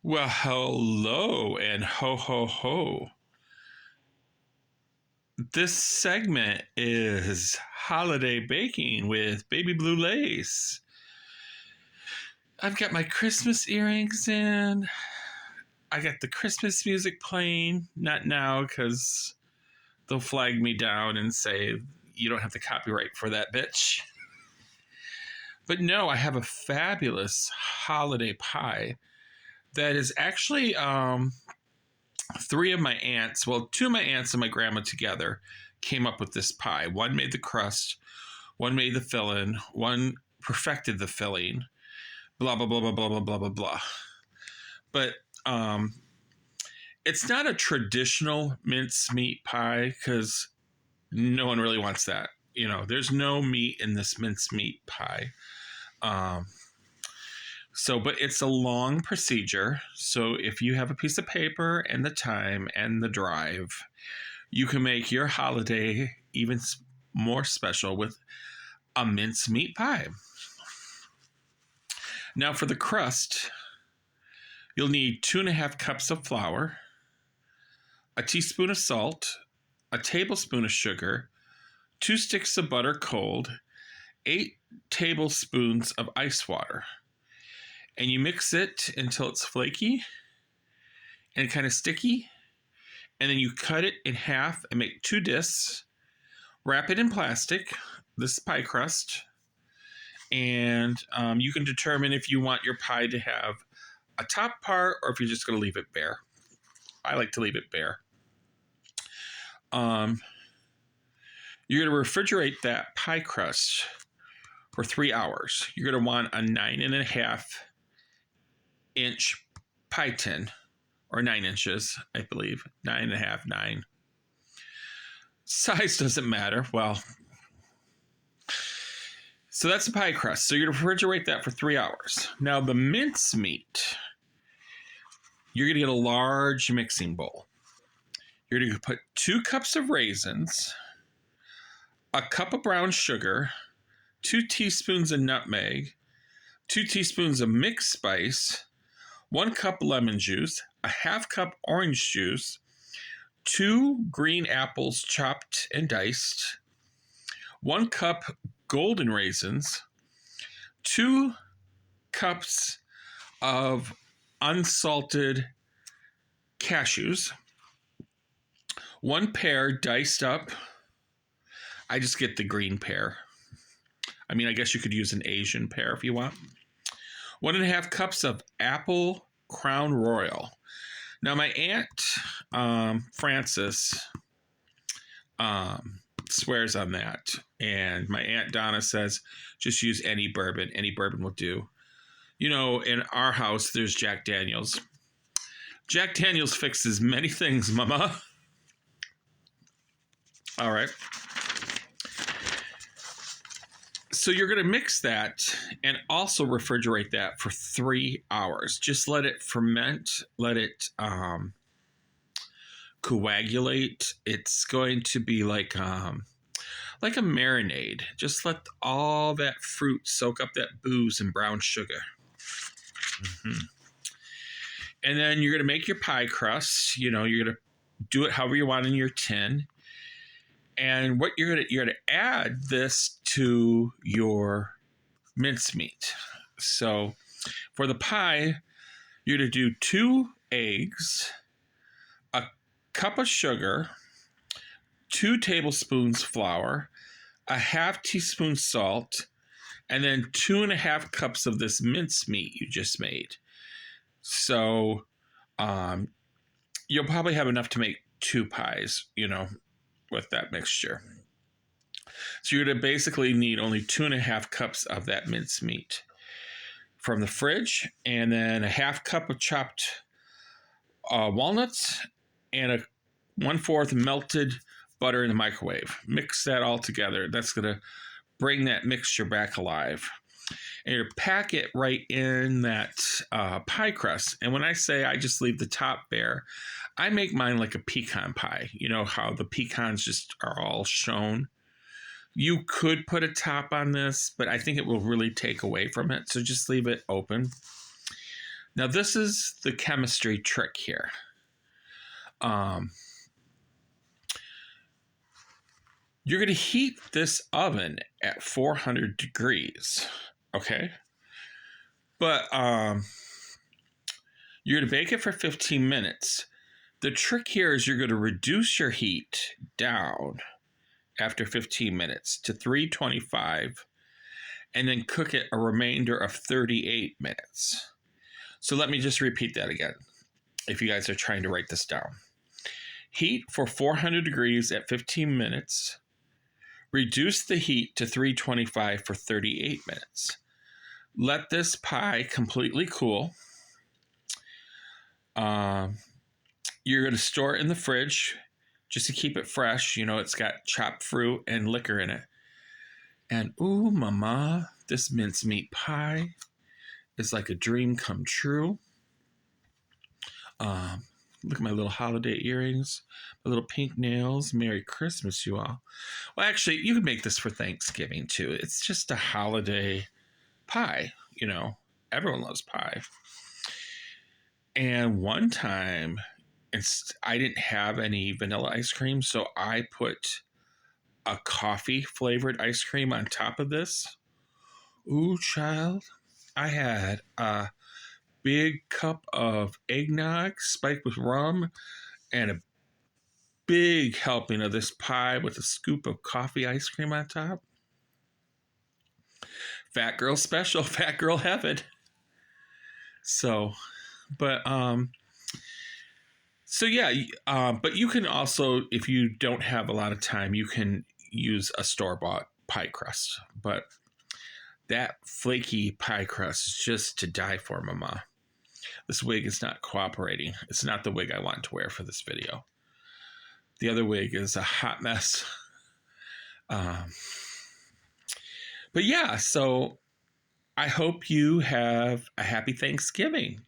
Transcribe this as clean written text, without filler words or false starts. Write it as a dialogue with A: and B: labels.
A: Well, hello and ho, ho, ho. This segment is holiday baking with baby blue lace. I've got my Christmas earrings in. I got the Christmas music playing. Not now, because they'll flag me down and say, you don't have the copyright for that, bitch. But no, I have a fabulous holiday pie that is actually three of my aunts, well, two of my aunts and my grandma together came up with this pie. One made the crust, one made the filling, one perfected the filling, blah, blah, blah, blah, blah, blah, blah, blah, blah. But it's not a traditional mincemeat pie because no one really wants that. You know, there's no meat in this mincemeat pie. But it's a long procedure. So if you have a piece of paper and the time and the drive, you can make your holiday even more special with a mincemeat pie. Now for the crust, you'll need 2.5 cups of flour, a teaspoon of salt, a tablespoon of sugar, 2 sticks of butter cold, 8 tablespoons of ice water. And you mix it until it's flaky and kind of sticky. And then you cut it in half and make 2 discs. Wrap it in plastic, this pie crust. And you can determine if you want your pie to have a top part or if you're just going to leave it bare. I like to leave it bare. You're going to refrigerate that pie crust for 3 hours. You're going to want a 9.5 inch pie tin, or 9 inches, I believe. 9.5, 9. Size doesn't matter. Well, so that's the pie crust. So you're going to refrigerate that for 3 hours. Now the mincemeat, you're going to get a large mixing bowl. You're going to put 2 cups of raisins, a cup of brown sugar, 2 teaspoons of nutmeg, 2 teaspoons of mixed spice, 1 cup lemon juice, a half cup orange juice, 2 green apples chopped and diced, 1 cup golden raisins, 2 cups of unsalted cashews, 1 pear diced up. I just get the green pear. I mean, I guess you could use an Asian pear if you want. 1.5 cups of apple Crown Royal. Now, my aunt, Frances, swears on that. And my aunt Donna says, just use any bourbon. Any bourbon will do. You know, in our house, there's Jack Daniels. Jack Daniels fixes many things, mama. All right. So you're going to mix that and also refrigerate that for 3 hours. Just let it ferment, let it coagulate. It's going to be like a marinade. Just let all that fruit soak up that booze and brown sugar. Mm-hmm. And then you're going to make your pie crust. You know, you're going to do it however you want in your tin. And what you're gonna add this to your mincemeat. So for the pie, you're gonna do 2 eggs, a cup of sugar, 2 tablespoons flour, a half teaspoon salt, and then 2.5 cups of this mincemeat you just made. So you'll probably have enough to make 2 pies, you know, with that mixture. So you're going to basically need only 2.5 cups of that mincemeat from the fridge, and then a half cup of chopped walnuts, and a 1/4 melted butter in the microwave. Mix that all together. That's going to bring that mixture back alive. And you pack it right in that pie crust. And when I say I just leave the top bare, I make mine like a pecan pie. You know how the pecans just are all shown? You could put a top on this, but I think it will really take away from it. So just leave it open. Now, this is the chemistry trick here. You're going to heat this oven at 400 degrees, okay? But you're going to bake it for 15 minutes. The trick here is you're going to reduce your heat down after 15 minutes to 325 and then cook it a remainder of 38 minutes. So let me just repeat that again if you guys are trying to write this down. Heat for 400 degrees at 15 minutes. Reduce the heat to 325 for 38 minutes. Let this pie completely cool. You're going to store it in the fridge just to keep it fresh. You know, it's got chopped fruit and liquor in it. And ooh, mama, this mincemeat pie is like a dream come true. Look at my little holiday earrings, my little pink nails. Merry Christmas, you all. Well, actually, you can make this for Thanksgiving, too. It's just a holiday pie, you know. Everyone loves pie. And one time, I didn't have any vanilla ice cream, so I put a coffee-flavored ice cream on top of this. Ooh, child. I had a big cup of eggnog spiked with rum and a big helping of this pie with a scoop of coffee ice cream on top. Fat girl special, fat girl heaven. So, but you can also, if you don't have a lot of time, you can use a store-bought pie crust. But that flaky pie crust is just to die for, mama. This wig is not cooperating. It's not the wig I want to wear for this video. The other wig is a hot mess. But yeah, so I hope you have a happy Thanksgiving.